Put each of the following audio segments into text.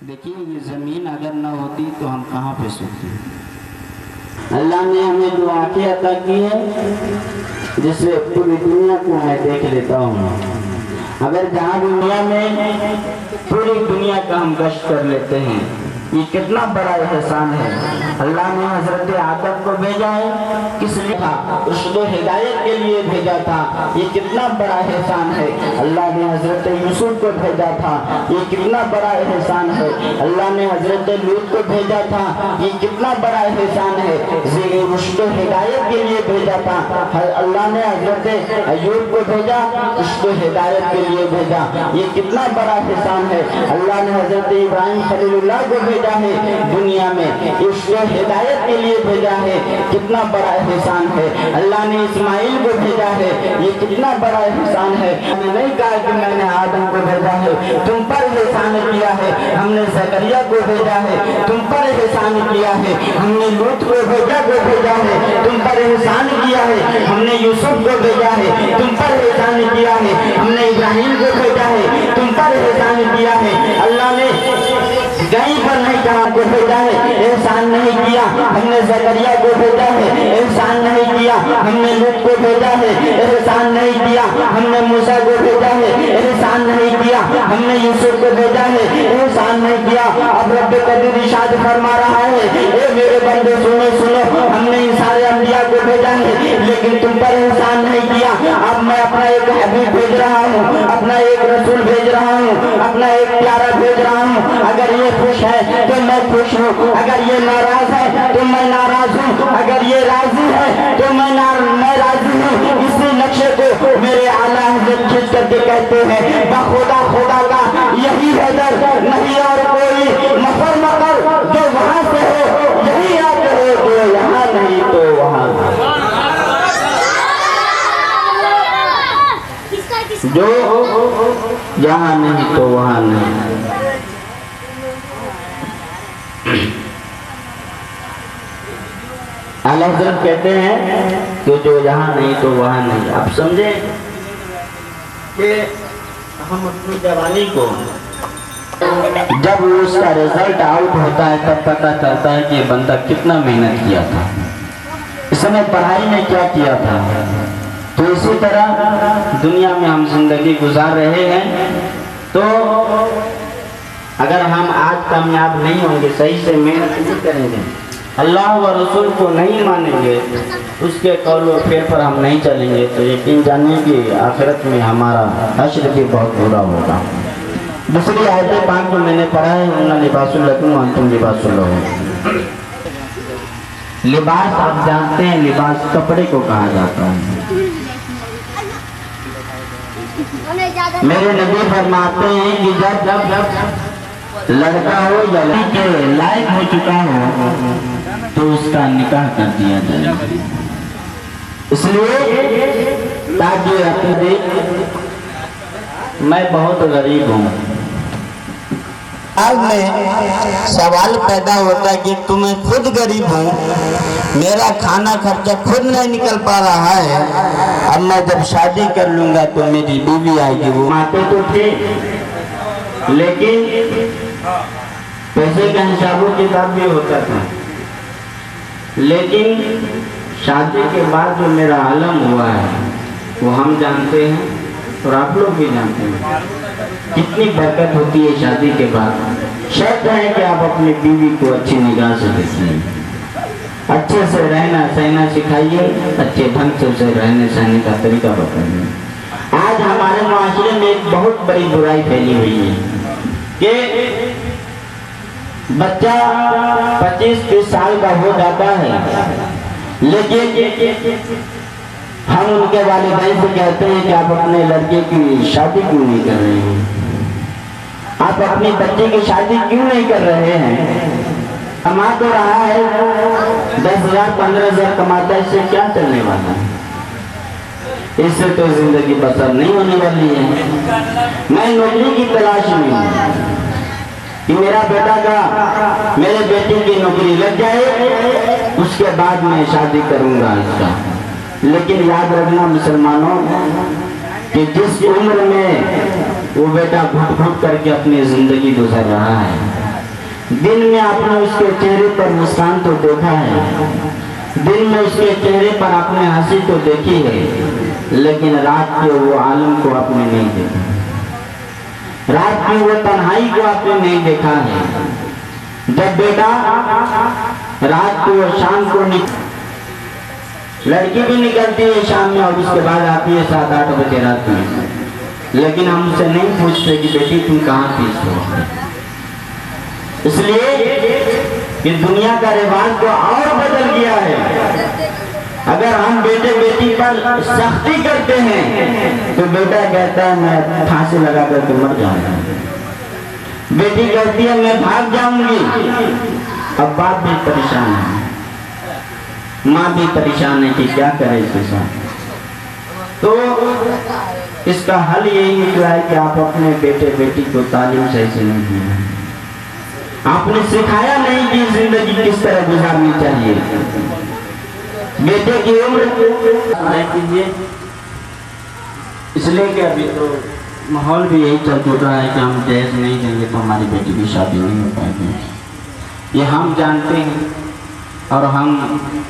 देखिए ये ज़मीन अगर न होती तो हम कहाँ पे सोते। अल्लाह ने हमें जो आंखें अता की है जिससे पूरी दुनिया को मैं देख लेता हूँ। अगर जहाँ दुनिया में पूरी दुनिया का हम गश्त कर लेते हैं, ये कितना बड़ा एहसान है। अल्लाह ने हजरत आदम को भेजा है, किस लिए था? उसको हिदायत के लिए भेजा था। ये कितना बड़ा एहसान है। अल्लाह ने हजरत यूसुफ को भेजा था, ये कितना बड़ा एहसान है। अल्लाह ने हजरत लूत को भेजा था, ये कितना बड़ा एहसान है। उसको हिदायत के लिए भेजा था। अल्लाह ने हजरत अय्यूब को भेजा, उसको हिदायत के लिए भेजा, ये कितना बड़ा एहसान है। अल्लाह ने हजरत इब्राहिम खलीलुल्लाह को भेजा है दुनिया में, उसको हिदायत के लिए भेजा है, कितना बड़ा एहसान है। अल्लाह ने इस्माइल को भेजा है, ये कितना बड़ा एहसान है। हमने नहीं कहा कि मैंने आदम को भेजा है, तुम पर एहसान किया है। हमने ज़करिया को भेजा है, तुम पर एहसान किया है। हमने लूत को भेजा है, तुम पर एहसान किया है। हमने यूसुफ को भेजा है, तुम पर एहसान किया है। हमने इब्राहिम को भेजा है, तुम पर एहसान किया है। अल्लाह ने कहीं पर नहीं कहा को भेजा है, एहसान नहीं किया। हमने ज़करिया को भेजा है, एहसान नहीं किया। हमने लूत को भेजा है, एहसान नहीं किया। हमने मूसा को भेजा है, एहसान नहीं किया। हमने यूसुफ को भेजा है, एहसान नहीं किया। अब रब कदीर इरशाद फरमा रहा है, ए मेरे बंदे सुनो सुनो, हमने इन सारे अंबिया को भेजा है, लेकिन तुम पर एहसान नहीं किया। अब मैं अपना एक हबीब भेज रहा हूँ, अपना एक रसूल भेज रहा हूँ, अपना एक प्यारा भेज रहा हूँ। अगर ये खुश है तो मैं खुश हूँ, अगर ये नाराज है तो मैं नाराज हूँ, अगर ये राजी है तो मैं राजी हूँ। इसी नक्शे को मेरे आला हज़रत खींच करके कहते हैं, बखुदा खुदा का यही है दर, नहीं और कोई नफर मकर जो वहाँ से हो यही आते हो, जो यहाँ नहीं तो वहाँ, जो यहाँ नहीं तो वहाँ नहीं। आला हज़रत कहते हैं कि जो यहाँ नहीं तो वहाँ नहीं। आप समझे कि हम अपनी जवानी को जब उसका रिजल्ट आउट होता है तब पता चलता है कि ये बंदा कितना मेहनत किया था, इस समय पढ़ाई में क्या किया था। तो इसी तरह दुनिया में हम जिंदगी गुजार रहे हैं, तो अगर हम आज कामयाब नहीं होंगे, सही से मेहनत नहीं करेंगे, अल्लाह व रसूल को नहीं मानेंगे, उसके कौल व फेर पर हम नहीं चलेंगे, तो यकीन जानिए कि आखिरत में हमारा हश्र भी बहुत बुरा होगा। दूसरी आयत पाक जो मैंने पढ़ा है, उन्ना लिबासुल लकुम व अंतुम लिबासुल लहुम। लिबास आप जानते हैं, लिबास कपड़े को कहा जाता है। मेरे नबी फरमाते हैं कि जब लड़का हो या लड़की के लायक हो चुका हो तो उसका निकाह कर दिया जाए, इसलिए ताकि अपने मैं बहुत गरीब हूँ। आज में सवाल पैदा होता है कि तुम्हें खुद गरीब हूँ, मेरा खाना खर्चा खुद नहीं निकल पा रहा है, अब मैं जब शादी कर लूँगा तो मेरी बीवी आएगी। वो माते तो थे, लेकिन पैसे का हिसाब किताब भी होता था, लेकिन शादी के बाद जो मेरा आलम हुआ है वो हम जानते हैं और आप लोग भी जानते हैं। कितनी बरकत होती है शादी के बाद। शर्त है कि आप अपनी बीवी को अच्छी निगाह से देखिए, अच्छे से रहना सहना सिखाइए, अच्छे ढंग से उसे रहने सहने का तरीका बताइए। आज हमारे माशरे में एक बहुत बड़ी बुराई फैली हुई है कि बच्चा 25-30 साल का हो जाता है, लेकिन हम उनके वालिदैन से कहते हैं कि आप अपने लड़के की शादी क्यों नहीं कर रहे हैं, आप अपनी बच्चे की शादी क्यों नहीं कर रहे हैं। कमा तो रहा है 10,000 15,000 कमाता है, इससे क्या चलने वाला है, इससे तो जिंदगी बसर नहीं होने वाली है। मैं नौकरी की तलाश में हूँ कि मेरा मेरे बेटे की नौकरी लग जाए, उसके बाद मैं शादी करूँगा इसका। लेकिन याद रखना मुसलमानों कि जिस उम्र में वो बेटा घुट घुट करके अपनी जिंदगी गुजर रहा है, दिन में आपने उसके चेहरे पर मुस्कान तो देखा है, दिन में उसके चेहरे पर आपने हंसी तो देखी है, लेकिन रात के वो आलम को आपने नहीं देखा, रात की वो तन्हाई को आपने नहीं देखा है। जब बेटा रात को शाम को लड़की भी निकलती है शाम में और उसके बाद आती है 7-8 बजे रात में, लेकिन हम उसे नहीं पूछते कि बेटी तुम कहाँ थी। इसलिए कि दुनिया का रिवाज तो और बदल गया है। अगर हम बेटे बेटी पर सख्ती करते हैं तो बेटा कहता है मैं फांसी लगा करके मर जाऊंगा, बेटी कहती है मैं भाग जाऊंगी। अब बाप भी परेशान है, माँ भी परेशान है कि क्या करे इसके साथ। तो इसका हल यही निकला है कि आप अपने बेटे बेटी को तालीम सही से नहीं दिया, आपने सिखाया नहीं कि जिंदगी किस तरह गुजारनी चाहिए। बेटे की उम्र कीजिए, इसलिए कि अभी तो माहौल भी यही चल रहा है कि हम दहेज नहीं देंगे तो हमारी बेटी की शादी नहीं हो पाएगी। ये हम जानते हैं और हम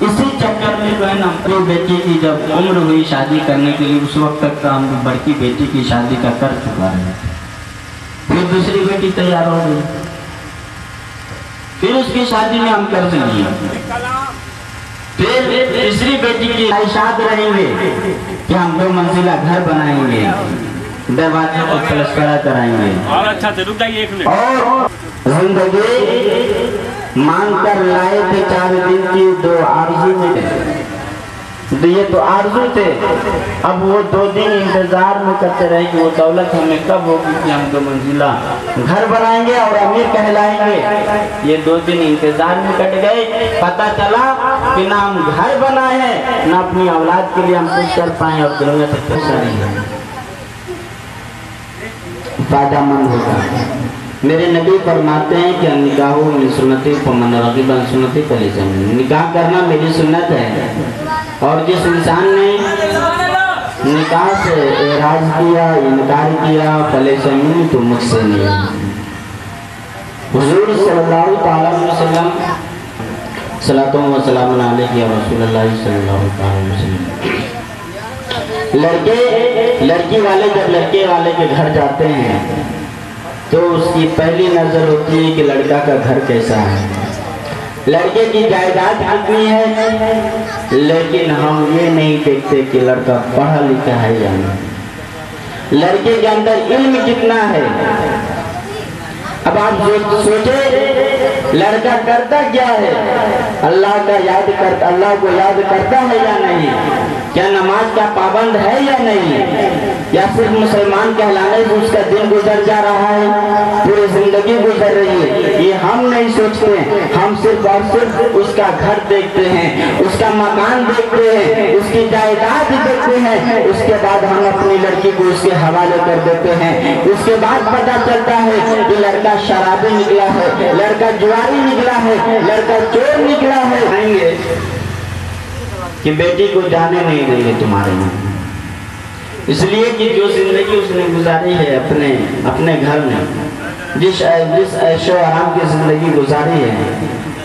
इसी चक्कर में जो है ना अपनी बेटी की जब उम्र हुई शादी करने के लिए उस वक्त तक हम बड़की बेटी की शादी का कर चुका है, फिर दूसरी बेटी तैयार हो गई, फिर उसकी शादी में हम कर देंगे, फिर तीसरी बेटी की ख्वाहिशात रहेंगे कि हम 2 मंजिला घर बनाएंगे, दरवाजे को पलस्तर कराएंगे और अच्छा से रुक जाइए 1 मिनट। और जिंदगी मांग कर लाए थे 4 दिन की 2 आरज़ू में, ये तो आरज़ू थे। अब वो 2 दिन इंतजार में करते रहे कि वो दौलत हमें कब होगी कि हम 2 मंजिला घर बनाएंगे और अमीर कहलाएंगे। ये 2 दिन इंतजार में कट गए, पता चला कि ना हम घर बनाए हैं ना अपनी औलाद के लिए हम कुछ कर पाए और दुनिया से पैसा नहीं फायदामंद होगा। मेरे नबी फरमाते हैं कि निकाहो मिन सुन्नती फमन रग़िब अन सुन्नती फलैस मिन्नी, निकाह करना मेरी सुन्नत है और जिस इंसान ने निकाह से एराज किया, इनकार किया, फलैस मिन्नी तो मुझसे नहीं। हुजूर सल्लल्लाहु तआला अलैहि वसल्लम सलातो व सलाम अलैहि या रसूलल्लाह सल्लल्लाहु तआला अलैहि वसल्लम। लड़की वाले जब लड़के वाले के घर जाते हैं तो उसकी पहली नजर होती है कि लड़का का घर कैसा है, लड़के की जायदाद कितनी है, लेकिन हम ये नहीं देखते कि लड़का पढ़ा लिखा है या नहीं, लड़के के अंदर इल्म कितना है। अब आप सोचे लड़का करता क्या है, अल्लाह को याद करता है या नहीं, क्या नमाज का पाबंद है या नहीं, या सिर्फ मुसलमान कहलाने से उसका दिन गुजर जा रहा है, पूरी जिंदगी गुजर रही है। ये हम नहीं सोचते, हम सिर्फ और सिर्फ उसका घर देखते हैं, उसका मकान देखते हैं, उसकी जायदाद देखते हैं, उसके बाद हम अपनी लड़की को उसके हवाले कर देते हैं। उसके बाद पता चलता है कि लड़का शराबी निकला है, लड़का जुआरी निकला है, लड़का चोर निकला है। आएंगे कि बेटी को जाने नहीं देंगे तुम्हारे यहाँ, इसलिए कि जो जिंदगी उसने गुजारी है अपने घर में, जिस ऐशो आराम की जिंदगी गुजारी है,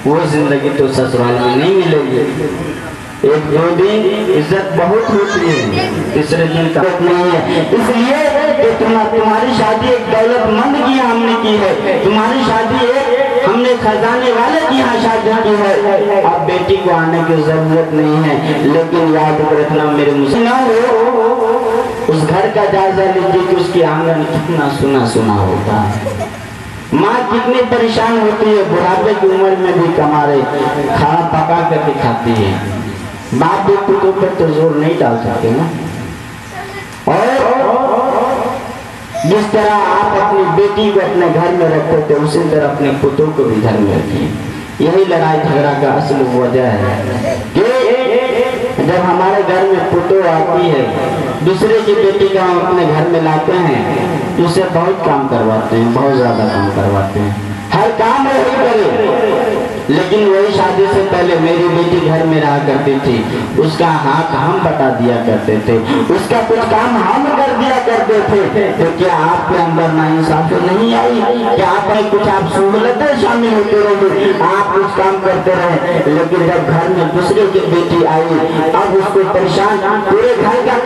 वो जिंदगी तो ससुराल में नहीं मिलेगी। 1-2 दिन इज्जत बहुत होती है, तीसरे दिन का नहीं है। इसलिए कि तुम्हारी शादी एक दौलतमंद की हमने की है, तुम्हारी शादी एक हमने खजाने वाले की यहाँ शादी की है। अब बेटी को आने की जरूरत नहीं है, लेकिन याद रखना मेरे मुसलमान हो, उस घर का जायजा लीजिए कि उसकी आंगन कितना सुना सुना होता है, माँ कितनी परेशान होती है, बुढ़ापे की उम्र में भी कमारे खाना पका करके खाती है। बाप भी पुतों पर तो जोर नहीं डाल सकते ना। और जिस तरह आप अपनी बेटी को अपने घर में रखते थे, उसी तरह अपने पुतों को भी घर में रखिए। यही लड़ाई झगड़ा का असल वजह है कि जब हमारे घर में पुतों आती है, दूसरे की बेटी का हम अपने घर में लाते हैं, उससे बहुत काम करवाते हैं, बहुत ज्यादा काम करवाते हैं, हर काम वही करे। लेकिन वही शादी से पहले मेरी बेटी घर में रहा करती थी, उसका हाथ हम बता दिया करते थे, उसका कुछ काम हम कर दिया करते थे, तो क्या आपके अंदर नाइंसाफी नहीं आई? क्या आप कुछ आप सहूलतें शामिल होते रहे, आप कुछ काम करते रहे, लेकिन जब घर में दूसरे की बेटी आई, अब उसको परेशान, पूरे घर का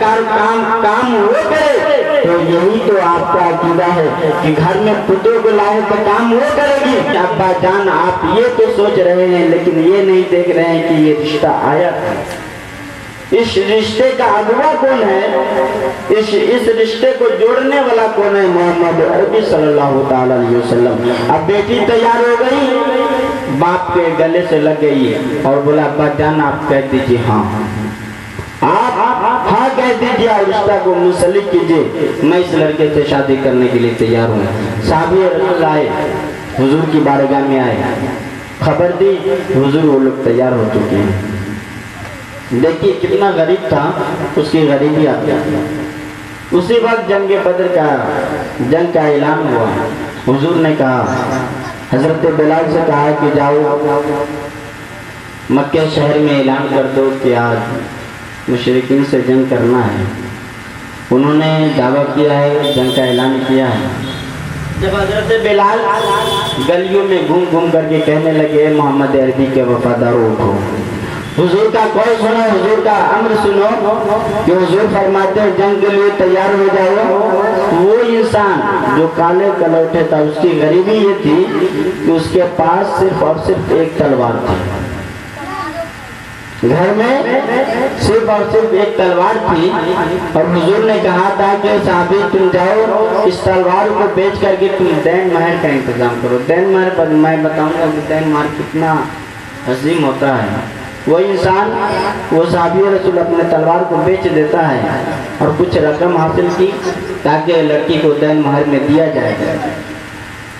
काम वो करे, तो यही तो आपका अकीदा है कि घर में पुतों को लाए तो काम वो करेगी। अब्बा जान आप ये तो सोच रहे हैं, लेकिन ये नहीं देख रहे हैं कि ये रिश्ता आया है। इस रिश्ते का अगुवा कौन है? इस रिश्ते को जोड़ने वाला कौन है? मोहम्मद अरबी सल्लल्लाहु ताला अलैहि वसल्लम। अब बेटी तैयार हो गई, बाप के गले से लग गई और बोला अब्बा जान आप कह दीजिए हाँ, आप हाँ कह दीजिए और रिश्ता को मुंसलिक कीजिए, मैं इस लड़के से शादी करने के लिए तैयार हूँ। साहबी रसूल आए, हुजूर की बारगाह में आए, खबर दी, हुजूर वो लोग तैयार हो चुके हैं। देखिए कितना गरीब था, उसकी गरीबी आ गई। उसी वक्त जंग बदर का जंग का ऐलान हुआ। हुजूर ने कहा, हजरत बिलाल से कहा कि जाओ मक्के शहर में ऐलान कर दो कि आज मुशरिकीन से जंग करना है। उन्होंने दावा किया है, जंग का ऐलान किया है। जब हजरत बिलाल गलियों में घूम घूम करके कहने लगे मोहम्मद अरबी के वफादारों उठो, हुजूर का कौल सुनो, हुजूर का अम्र सुनो कि हुजूर फरमाते हैं जंग के लिए तैयार हो जाओ। वो इंसान जो काले कलौटे था, उसकी गरीबी ये थी कि उसके पास सिर्फ और सिर्फ एक तलवार थी। घर में सिर्फ और सिर्फ एक तलवार थी और हुजूर ने कहा था कि साहबी तुम जाओ, इस तलवार को बेच करके तुम दैन महर का इंतजाम करो। दैन महर पर मैं बताऊंगा कि दैन महर कितना अजीम होता है। वो इंसान, वो साहबी रसूल अपने तलवार को बेच देता है और कुछ रकम हासिल की ताकि लड़की को दैन महर में दिया जाए।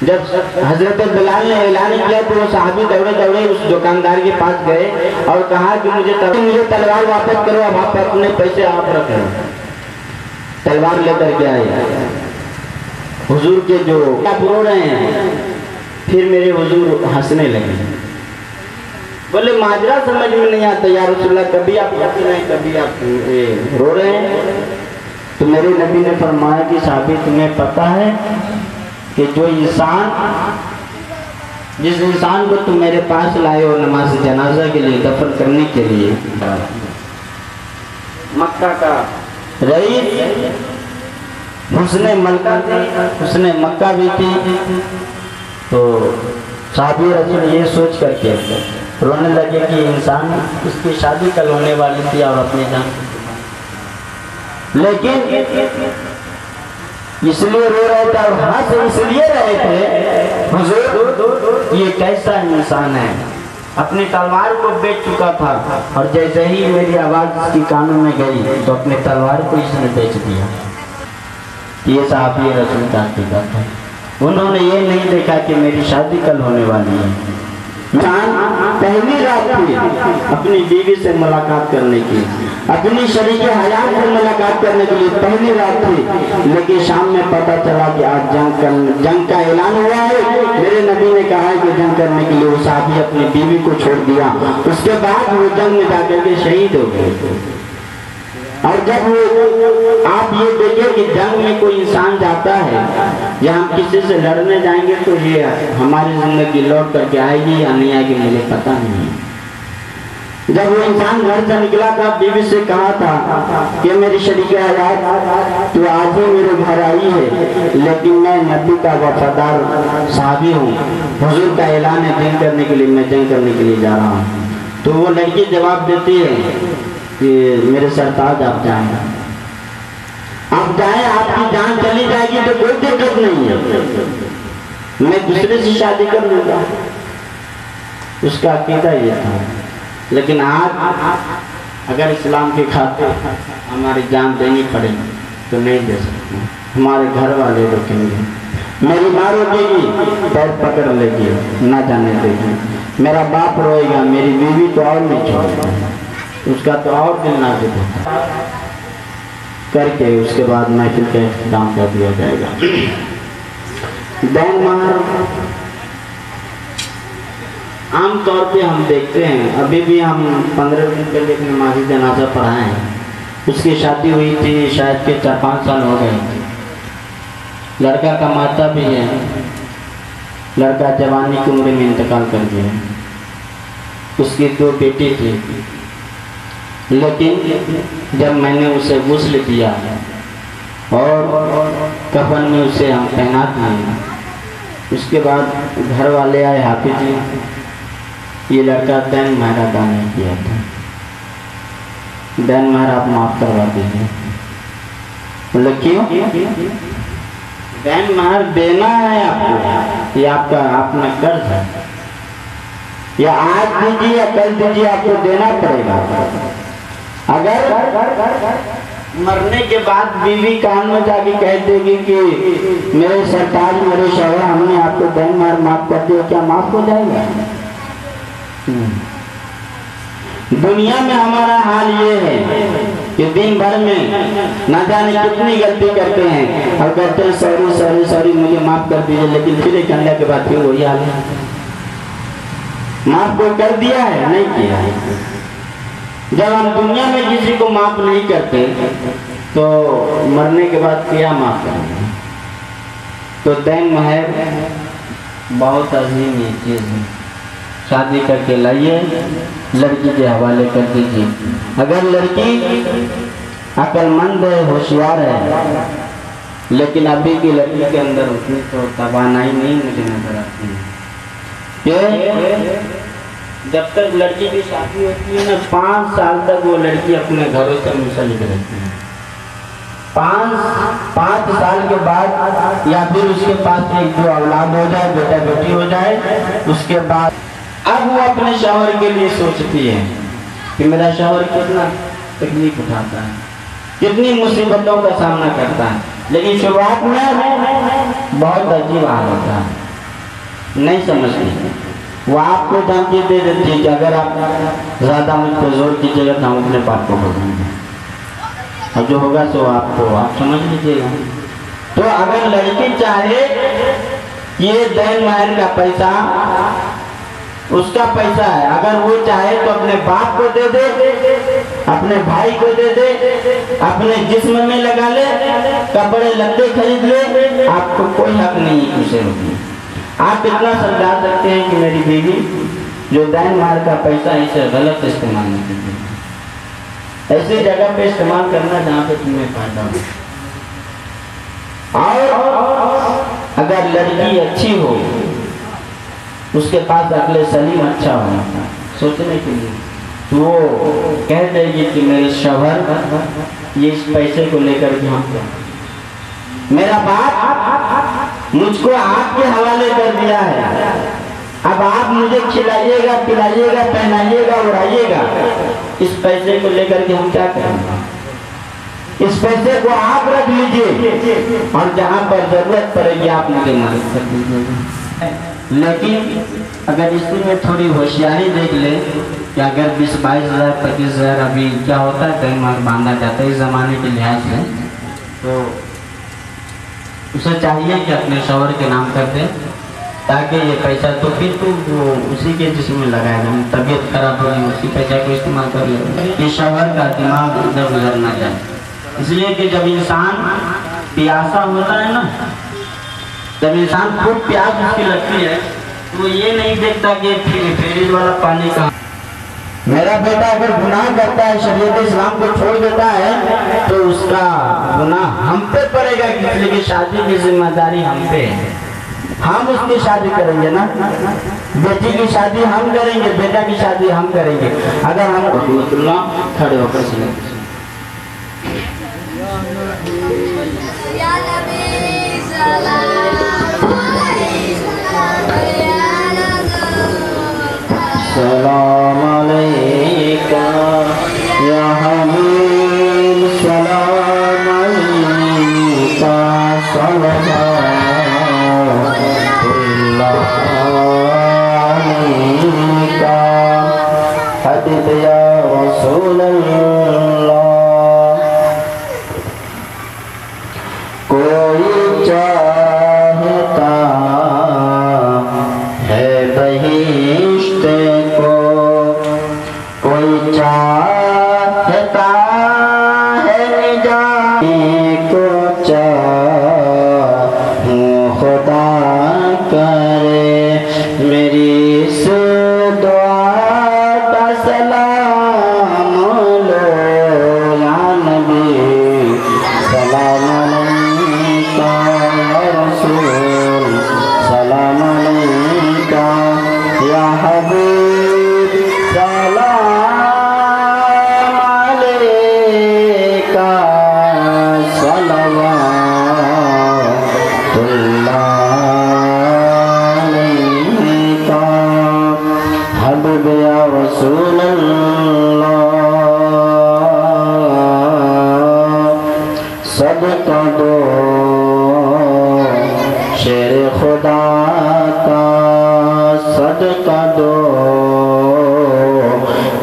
जब हजरत बिलाल ने ऐलान किया तो वो साहबी दौड़े दौड़े उस दुकानदार के पास गए और कहा कि मुझे तलवार वापस करो, अब आप अपने पैसे आप रख लो। तलवार लेकर के आए। हुजूर के जो आप रो रहे हैं, फिर मेरे हुजूर हंसने लगे, बोले माजरा समझ में नहीं आता या रसूलल्लाह, कभी आप हंस रहे हैं कभी आप रो रहे हैं। तो मेरे नबी ने फरमाया कि साहबी तुम्हें पता है कि जिस इंसान को तुम मेरे पास लाए हो नमाज जनाजा के लिए, दफन करने के लिए, मक्का का रईस हुस्ने मलका थी, हुस्ने मक्का भी थी। तो साहबी रसूल ये सोच करके रोने लगे कि इंसान, उसकी शादी कल होने वाली थी और अपनी जान, लेकिन इसलिए रो रहे थे और हंस इसलिए रहे थे, हुजूर ये कैसा इंसान है, अपनी तलवार को बेच चुका था और जैसे ही मेरी आवाज इसकी कानों में गई तो अपनी तलवार को इसने बेच दिया। ये साहबी रसूल का अकीदा था। उन्होंने ये नहीं देखा कि मेरी शादी कल होने वाली है। पहली रात थी अपनी बीवी से मुलाकात करने की, अपनी शरीक हयात से मुलाकात करने के लिए पहली रात थी, लेकिन शाम में पता चला कि आज जंग का ऐलान हुआ है। मेरे नबी ने कहा है कि जंग करने के लिए वो साहबी अपनी बीवी को छोड़ दिया। उसके बाद वो जंग में जाकर के शहीद हो गए। और जब वो आप ये देखें कि जंग में कोई इंसान जाता है या हम किसी से लड़ने जाएंगे तो ये हमारी जिंदगी लौट करके आएगी या नहीं आएगी मुझे पता नहीं है। जब वो इंसान घर से निकला था, बीवी से कहा था कि मेरी शरीक हयात तो आज ही मेरे घर आई है, लेकिन मैं नबी का वफादार साहबी हूँ, हुजूर का ऐलान है जंग करने के लिए, मैं जंग करने के लिए जा रहा हूँ। तो वो लड़की जवाब देती है कि मेरे सरताज आप जाएं, आप जाएं, आपकी जान चली जाएगी तो कोई दिक्कत नहीं है, मैं दूसरे से शादी कर लूंगा। उसका अकीदा ये था। लेकिन आज अगर इस्लाम की खातिर हमारी जान देनी पड़ेगी तो नहीं दे सकते। हमारे घर वाले रोकेंगे, मेरी माँ रोकेगी, पैर पकड़ लेगी, ना जाने देगी, मेरा बाप रोएगा, मेरी बीवी तो और नहीं छोड़ेगी, उसका तो और दिल नाजुक होता करके उसके बाद महफिल का इंतजाम कर दिया जाएगा। दैन महर आमतौर पे हम देखते हैं, अभी भी हम 15 दिन पहले नमाज़ी जनाजा पढ़ाए हैं, उसकी शादी हुई थी शायद के 4-5 साल हो गए। लड़का कमाता भी है, लड़का जवानी की उम्र में इंतकाल कर गया। उसकी 2 बेटी थी, लेकिन जब मैंने उसे गुस्ल दिया और कफन में उसे हम पहना दिए, उसके बाद घर वाले आए, हाफिज जी ये लड़का दैन महर अदा नहीं किया था, दैन महर आप माफ करवा दीजिए। बोले क्यों? दैन महर देना है आपको, ये आपका अपना कर्ज है, या आज दीजिए या कल दीजिए, आपको देना पड़ेगा। अगर मरने के बाद बीवी कान में जाके कह देगी कि मेरे सरताज मेरे शौहर हमने आपको दैन महर माफ कर दिया, क्या माफ हो जाएगा? दुनिया में हमारा हाल ये है कि दिन भर में ना जाने कितनी गलती करते हैं और कहते हैं सॉरी सॉरी सॉरी मुझे माफ कर दीजिए, लेकिन फिर एक घंटे के बाद फिर वही हाल है। माफ कोई कर दिया है? नहीं किया है। जब हम दुनिया में किसी को माफ नहीं करते तो मरने के बाद क्या माफ करेंगे? तो दैन महर बहुत अजीम ये चीज़ है। शादी करके लाइए, लड़की के हवाले कर दीजिए। अगर लड़की अक्लमंद है, होशियार है, लेकिन अभी की लड़की के अंदर उतनी तो तवानाई नहीं मुझे नजर आती है। जब तक लड़की की शादी होती है ना, 5 साल तक वो लड़की अपने घरों से मुंसलिक रहती है। 5 साल के बाद या फिर उसके पास 1-2 औलाद हो जाए, बेटा बेटी हो जाए, उसके बाद अब वो अपने शौहर के लिए सोचती है कि मेरा शौहर कितना तकलीफ उठाता है, कितनी मुसीबतों का सामना करता है। लेकिन शुरुआत में बहुत अजीब हाल होता है, नहीं समझती। वो आपको धमकी दे देती है कि अगर आप ज़्यादा मुझ पर जोर कीजिएगा तो हम अपने बाप को भगाएंगे, और जो होगा सो आप समझ लीजिएगा। तो अगर लड़की चाहे ये दैन महर का पैसा उसका पैसा है, अगर वो चाहे तो अपने बाप को दे दे, अपने भाई को दे दे, अपने जिस्म में लगा ले, कपड़े लत्ते खरीद ले, आपको कोई हक नहीं है उसे रोकने। आप इतना समझा सकते हैं कि मेरी बीवी जो दैन महर का पैसा इसे गलत इस्तेमाल नहीं करती, ऐसी जगह पे इस्तेमाल करना जहाँ पे तुम्हें फायदा हो। और अगर लड़की अच्छी हो, उसके पास अगले सलीम अच्छा होना सोचने के लिए, तो वो कह देगी कि मेरे शौहर ये इस पैसे को लेकर के हम मेरा बाप मुझको आपके हवाले कर दिया है, अब आप मुझे खिलाइएगा पिलाइएगा पहनाइएगा उड़ाइएगा, इस पैसे को लेकर के हम क्या करेंगे? इस पैसे को आप रख लीजिए और जहाँ पर जरूरत पड़ेगी आप मुझे मदद कर दीजिएगा। लेकिन अगर इसमें थोड़ी होशियारी देख ले कि अगर 20-22 हज़ार 25 हज़ार अभी क्या होता है दैन महर बांधा जाता है इस ज़माने के लिहाज से, तो उसे चाहिए कि अपने शौहर के नाम कर दे ताकि ये पैसा तो फिर तो वो उसी के जिस्म में लगाएगा, तबीयत खराब होगी उसी पैसा को इस्तेमाल कर ले, ये शौहर का दिमाग इधर उधर ना जाए। इसलिए कि जब इंसान प्यासा होता है ना, जब इंसान खूब प्यास उसकी लगती है तो ये नहीं देखता कि फ्रिज वाला पानी का। मेरा बेटा अगर गुनाह करता है, शरीयत इस्लाम को छोड़ देता है, तो उसका गुनाह हम पे पड़ेगा, इसलिए कि शादी की जिम्मेदारी हम पे है। हम उसकी शादी करेंगे ना, बेटी की शादी हम करेंगे, बेटा की शादी हम करेंगे। अगर हम खड़े होकर सुने सलाम अलैका या हबीब, सलाम अलैका सल्लल्लाहु अलैका हबीब या रसूल अल्लाह। कोई चाहता है बहिश्त को, कोई चाहता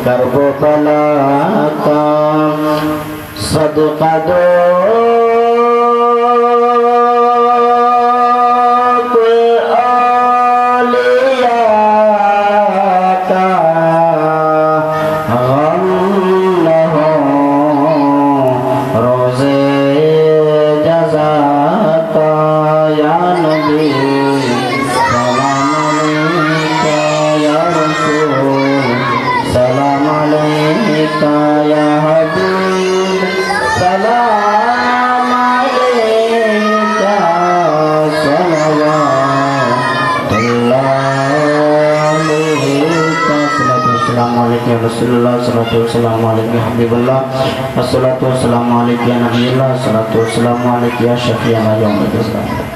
करबला का सदका दो Rasulullah sallallahu alaihi Habibullah wassalatu wassalamu alaihi ya Nabiyullah salatu wassalamu alaihi ya Syafi'ana yaumil qiyamah.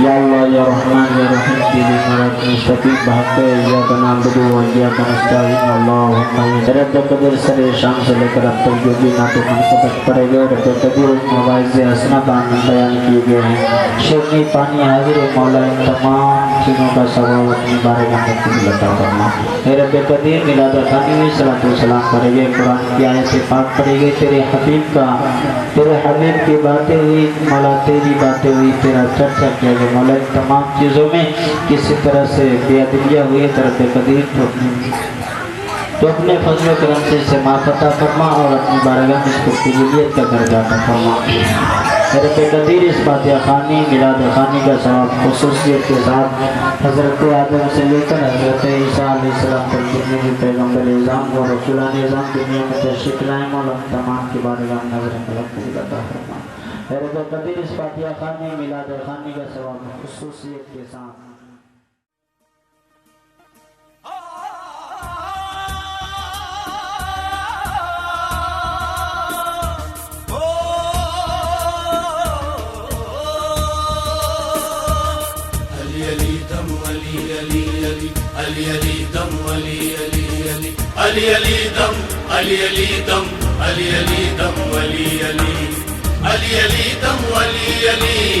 Ya Allah ya Rahman ya Rahim Dili marat mustaqim bahaqe ya kana abdu wa ya kana nasta'in Allahumma ya Rabb qadir sare sham se lekar ab tak jo bhi naat तक पड़ेगा और तकबीर मवाइज से हसना बयान किए गए हैं। शेख ने पानी हाजिर मौला इन तमाम चीज़ों का सवाब अपने बारे में अता फरमा। मेरे बेकदीर मिलाद खानी में सलातो सलाम करेंगे, कुरान की आयतें पाक पढ़ेंगे, तेरे हबीब की बातें हुई मौला, तेरी बातें हुई, तेरा चर्चा किया गया मौला। इन तमाम चीज़ों में किसी तरह से बेअदबियाँ हुई तेरे बेकदीर तो अपने फजल करम से माफ़ता फरमा और अपनी बारगाह में इसको कबूलियत का दर्जा अता फरमा। मेरे बेकदीर इस फातिहा खानी मिलाद खानी का सवाब खुसूसियत के साथ हज़रत आदम से लेकर हज़रत ईसा अलैहिस्सलाम तक जितने भी पैगम्बर निज़ाम और रसूलान निज़ाम दुनिया में तशरीफ़ लाए मौला तमाम की बारगाह में नज़र कबूल अता फरमा। मेरे बेकदीर इस फातिहा खानी मिलाद खानी का सवाब खुसूसियत के साथ अली दम अली अली अली अली अली दम अली अली अली अली अली दम अली अली दम अली अली दम अली अली अली अली दम अली अली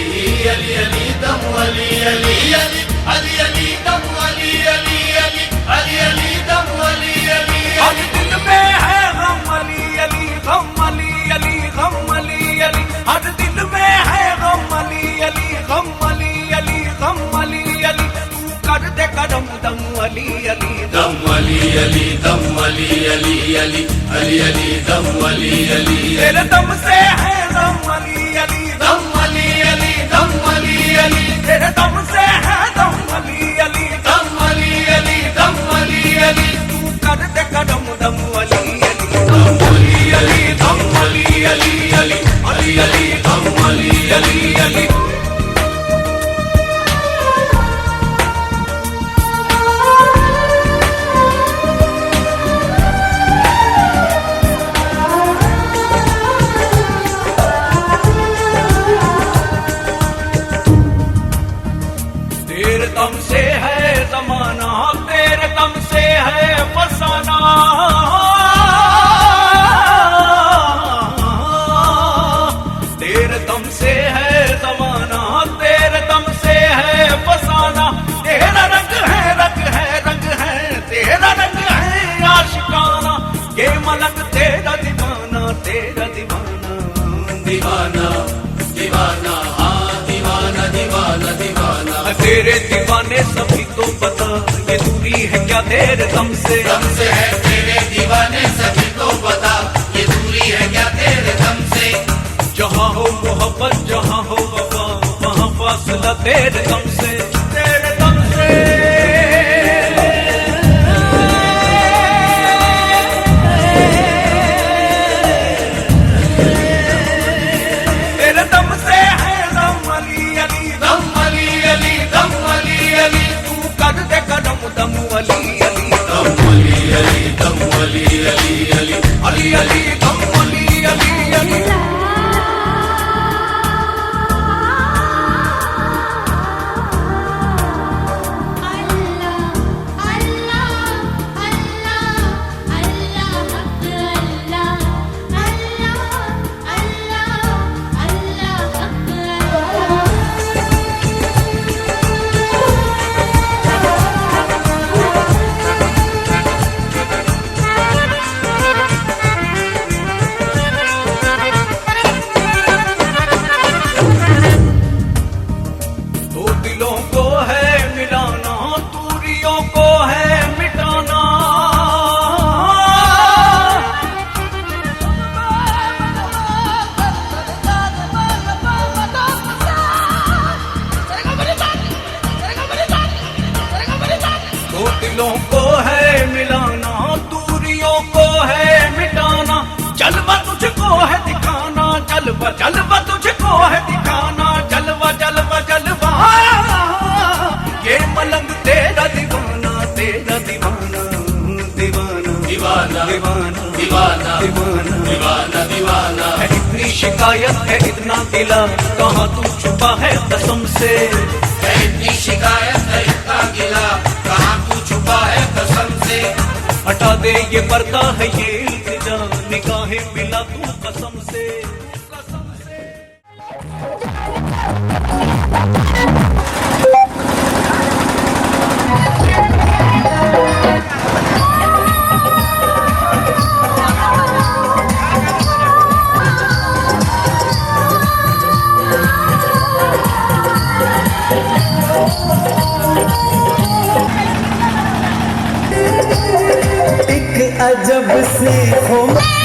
अली अली दम अली अली अली अली अली दम अली अली अली अली अली दम अली अली अब दिल में है गम अली अली गम अली अली गम अली अली हर दिल में है गम अली अली गम अली अली गम अली अली तू कर दे करम दम अली अली दम अली अली दम अली अली अली अली अली दम अली अली तेरे दम से है गम अली अली दम अली अली दम अली अली तेरे दम से है दम अली अली दम अली अली दम अली अली तू कर दे करम दम अली अली दम अली अली दम अली अली अली अली अली दम अली अली अली तेरे दम से है जमाना तेरे दम से है फसाना तेरे दम से है जमाना तेरे दम से है फसाना तेरा रंग है रंग है रंग है तेरा रंग है आशिकाना ये मलंग तेरा दीवाना दीवाना दीवाना हाँ दीवाना दीवाना दीवाना तेरे दीवाने सभी तो बता ये दूरी है क्या तेरे दम से है तेरे दीवाने सभी को बता ये दूरी है क्या तेरे दम से जहाँ हो मोहब्बत जहाँ हो वफा वहाँ फासला तेरे दम से तेरे दम से तेरे दम से है दम अली अली दम अली अली दम अली अली तू कर दे करम दम अली अली दम अली अली दम अली अली अली अली अली दम अली अली अली दो दिलों को है मिलाना दूरियों को है मिटाना दो दिलों को है मिलाना दूरियों को है मिटाना जलवा तुझको है दिखाना जलवा तुझको है दिखाना जलवा जलवा जलवा ये मलंग तेरा दीवाना दीवाना दीवाना दीवाना दीवाना दीवाना दीवाना दीवाना है इतनी शिकायत है इतना गिला कहाँ तू छुपा है कसम से है इतनी शिकायत है इतना गिला कहाँ तू छुपा है कसम से हटा दे ये पर्दा है ये इल्तिजा निगाहें मिला तू कसम से एक अजब से